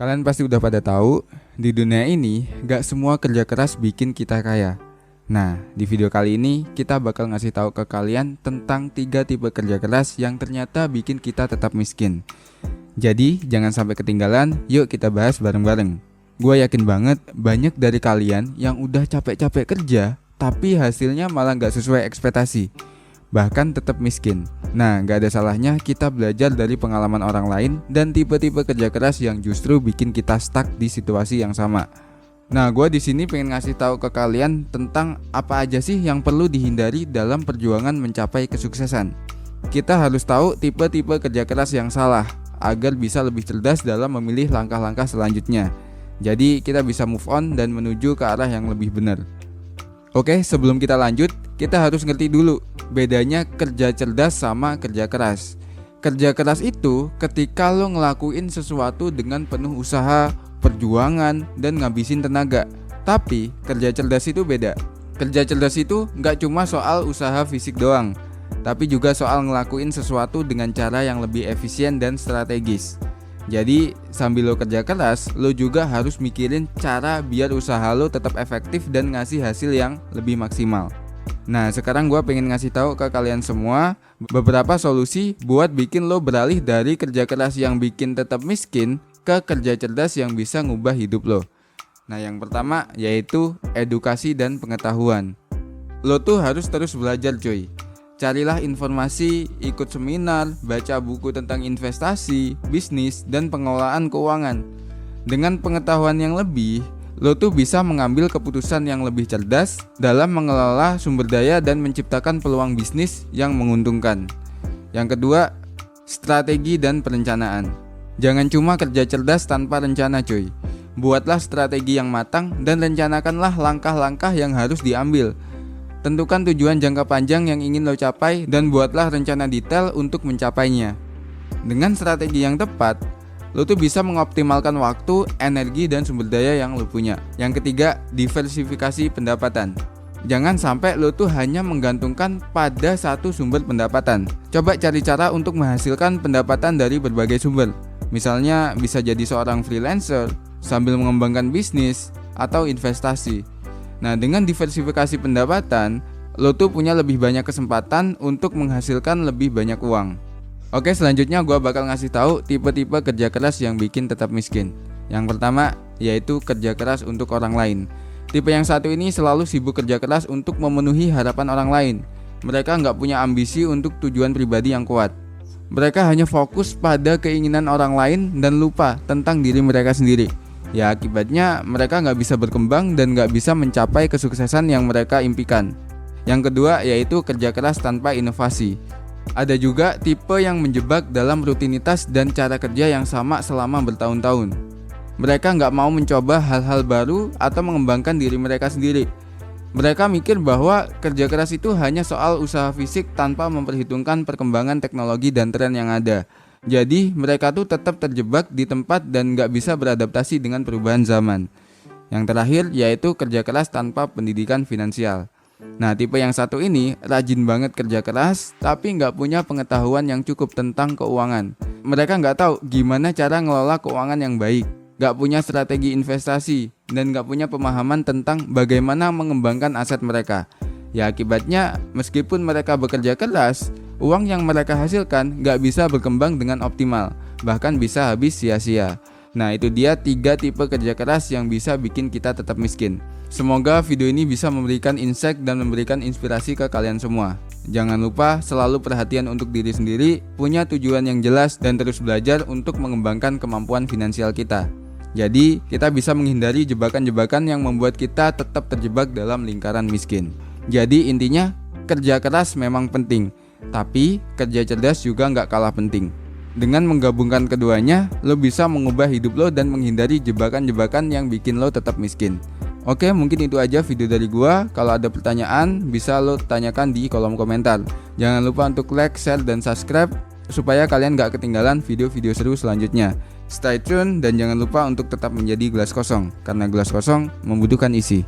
Kalian pasti udah pada tahu, di dunia ini gak semua kerja keras bikin kita kaya. Nah, di video kali ini kita bakal ngasih tahu ke kalian tentang 3 tipe kerja keras yang ternyata bikin kita tetap miskin. Jadi, jangan sampai ketinggalan, yuk kita bahas bareng-bareng. Gue yakin banget banyak dari kalian yang udah capek-capek kerja, tapi hasilnya malah gak sesuai ekspektasi, bahkan tetap miskin. Nah, gak ada salahnya kita belajar dari pengalaman orang lain dan tipe-tipe kerja keras yang justru bikin kita stuck di situasi yang sama. Nah, gue di sini pengen ngasih tahu ke kalian tentang apa aja sih yang perlu dihindari dalam perjuangan mencapai kesuksesan. Kita harus tahu tipe-tipe kerja keras yang salah agar bisa lebih cerdas dalam memilih langkah-langkah selanjutnya. Jadi kita bisa move on dan menuju ke arah yang lebih benar. Oke, sebelum kita lanjut, kita harus ngerti dulu bedanya kerja cerdas sama kerja keras. Kerja keras itu ketika lo ngelakuin sesuatu dengan penuh usaha, perjuangan, dan ngabisin tenaga. Tapi kerja cerdas itu beda. Kerja cerdas itu gak cuma soal usaha fisik doang, tapi juga soal ngelakuin sesuatu dengan cara yang lebih efisien dan strategis. Jadi sambil lo kerja keras, lo juga harus mikirin cara biar usaha lo tetap efektif dan ngasih hasil yang lebih maksimal. Nah, sekarang gue pengen ngasih tahu ke kalian semua beberapa solusi buat bikin lo beralih dari kerja keras yang bikin tetap miskin ke kerja cerdas yang bisa ngubah hidup lo. Nah, yang pertama yaitu edukasi dan pengetahuan. Lo tuh harus terus belajar, cuy. Carilah informasi, ikut seminar, baca buku tentang investasi, bisnis, dan pengelolaan keuangan. Dengan pengetahuan yang lebih, lo tuh bisa mengambil keputusan yang lebih cerdas dalam mengelola sumber daya dan menciptakan peluang bisnis yang menguntungkan. Yang kedua, strategi dan perencanaan. Jangan cuma kerja cerdas tanpa rencana, cuy. Buatlah strategi yang matang dan rencanakanlah langkah-langkah yang harus diambil. Tentukan tujuan jangka panjang yang ingin lo capai dan buatlah rencana detail untuk mencapainya. Dengan strategi yang tepat, lo tuh bisa mengoptimalkan waktu, energi, dan sumber daya yang lo punya. Yang ketiga, diversifikasi pendapatan. Jangan sampai lo tuh hanya menggantungkan pada satu sumber pendapatan. Coba cari cara untuk menghasilkan pendapatan dari berbagai sumber. Misalnya bisa jadi seorang freelancer, sambil mengembangkan bisnis, atau investasi. Nah, dengan diversifikasi pendapatan, lo tuh punya lebih banyak kesempatan untuk menghasilkan lebih banyak uang. Oke, selanjutnya gue bakal ngasih tahu tipe-tipe kerja keras yang bikin tetap miskin. Yang pertama, yaitu kerja keras untuk orang lain. Tipe yang satu ini selalu sibuk kerja keras untuk memenuhi harapan orang lain. Mereka nggak punya ambisi untuk tujuan pribadi yang kuat. Mereka hanya fokus pada keinginan orang lain dan lupa tentang diri mereka sendiri. Ya, akibatnya mereka nggak bisa berkembang dan nggak bisa mencapai kesuksesan yang mereka impikan. Yang kedua yaitu kerja keras tanpa inovasi. Ada juga tipe yang menjebak dalam rutinitas dan cara kerja yang sama selama bertahun-tahun. Mereka nggak mau mencoba hal-hal baru atau mengembangkan diri mereka sendiri. Mereka mikir bahwa kerja keras itu hanya soal usaha fisik tanpa memperhitungkan perkembangan teknologi dan tren yang ada. Jadi mereka tuh tetap terjebak di tempat dan gak bisa beradaptasi dengan perubahan zaman. Yang terakhir yaitu kerja keras tanpa pendidikan finansial. Nah, tipe yang satu ini rajin banget kerja keras tapi gak punya pengetahuan yang cukup tentang keuangan. Mereka gak tahu gimana cara ngelola keuangan yang baik, gak punya strategi investasi, dan gak punya pemahaman tentang bagaimana mengembangkan aset mereka. Ya, akibatnya meskipun mereka bekerja keras, uang yang mereka hasilkan gak bisa berkembang dengan optimal, bahkan bisa habis sia-sia. Nah, itu dia 3 tipe kerja keras yang bisa bikin kita tetap miskin. Semoga video ini bisa memberikan insight dan memberikan inspirasi ke kalian semua. Jangan lupa selalu perhatian untuk diri sendiri, punya tujuan yang jelas, dan terus belajar untuk mengembangkan kemampuan finansial kita. Jadi, kita bisa menghindari jebakan-jebakan yang membuat kita tetap terjebak dalam lingkaran miskin. Jadi intinya, kerja keras memang penting, tapi kerja cerdas juga nggak kalah penting. Dengan menggabungkan keduanya, lo bisa mengubah hidup lo dan menghindari jebakan-jebakan yang bikin lo tetap miskin. Oke, mungkin itu aja video dari gua. Kalau ada pertanyaan, bisa lo tanyakan di kolom komentar. Jangan lupa untuk like, share, dan subscribe supaya kalian nggak ketinggalan video-video seru selanjutnya. Stay tune dan jangan lupa untuk tetap menjadi gelas kosong, karena gelas kosong membutuhkan isi.